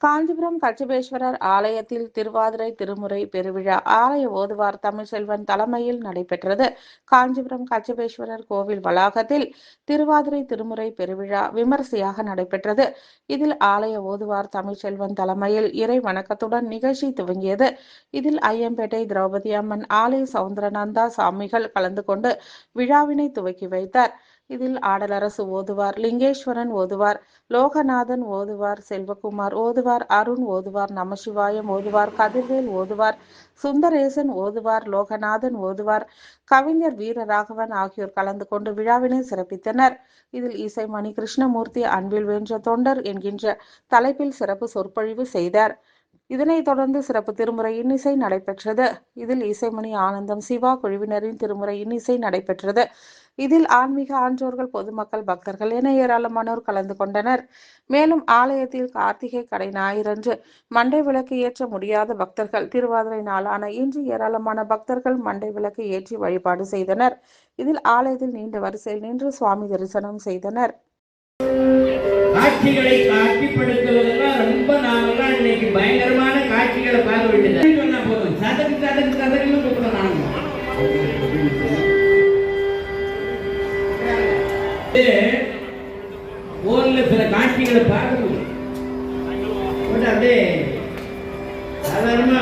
காஞ்சிபுரம் கச்சபேஸ்வரர் ஆலயத்தில் திருவாதிரை திருமுறை பெருவிழா ஆலய ஓதுவார் தமிழ்செல்வன் தலைமையில் நடைபெற்றது. காஞ்சிபுரம் கச்சபேஸ்வரர் கோவில் வளாகத்தில் திருவாதிரை திருமுறை பெருவிழா விமரிசையாக நடைபெற்றது. இதில் ஆலய ஓதுவார் தமிழ்செல்வன் தலைமையில் இறை வணக்கத்துடன் நிகழ்ச்சி துவங்கியது. இதில் ஐயம்பேட்டை திரௌபதி அம்மன் ஆலய சவுந்தரநந்தா சாமிகள் கலந்து கொண்டு விழாவினை துவக்கி வைத்தார். இதில் ஆடலரசு ஓதுவார் லிங்கேஸ்வரன் ஓதுவார், லோகநாதன் ஓதுவார், செல்வகுமார் ஓதுவார், அருண் ஓதுவார், நமசிவாயம் ஓதுவார், கதிர்வேல் ஓதுவார், சுந்தரேசன் ஓதுவார், லோகநாதன் ஓதுவார், கவிஞர் வீரராகவன் ஆகியோர் கலந்து கொண்டு விழாவினை சிறப்பித்தனர். இதில் இசைமணி கிருஷ்ணமூர்த்தி அன்பில் வென்ற தொண்டர் என்கின்ற தலைப்பில் சிறப்பு சொற்பொழிவு செய்தார். இதனைத் தொடர்ந்து சிறப்பு திருமுறை இன்னிசை நடைபெற்றது. இதில் இசைமணி ஆனந்தம் சிவா குழுவினரின் திருமுறை இன்னிசை நடைபெற்றது. இதில் ஆன்மீக ஆன்றோர்கள், பொதுமக்கள், பக்தர்கள் என ஏராளமானோர் கலந்து கொண்டனர். மேலும் ஆலயத்தில் கார்த்திகை கடை ஞாயிறன்று மண்டை விளக்கு ஏற்ற முடியாத பக்தர்கள் திருவாதிரை நாளான இன்று ஏராளமான பக்தர்கள் மண்டை விளக்கு ஏற்றி வழிபாடு செய்தனர். இதில் ஆலயத்தில் நீண்ட வரிசையில் நின்று சுவாமி தரிசனம் செய்தனர். காட்சிகளை காட்சிப்படுத்துவதெல்லாம் ரொம்ப நாமெல்லாம் இன்னைக்கு பயங்கரமான காட்சிகளை பார்க்க வேண்டியது சொன்னா போதும். சதக்கு சதக்கு சதக்குன்னு கூப்பிடணும். நாங்க போன்ல சில காட்சிகளை பார்க்க முடியும். அப்படியே சாதாரணமா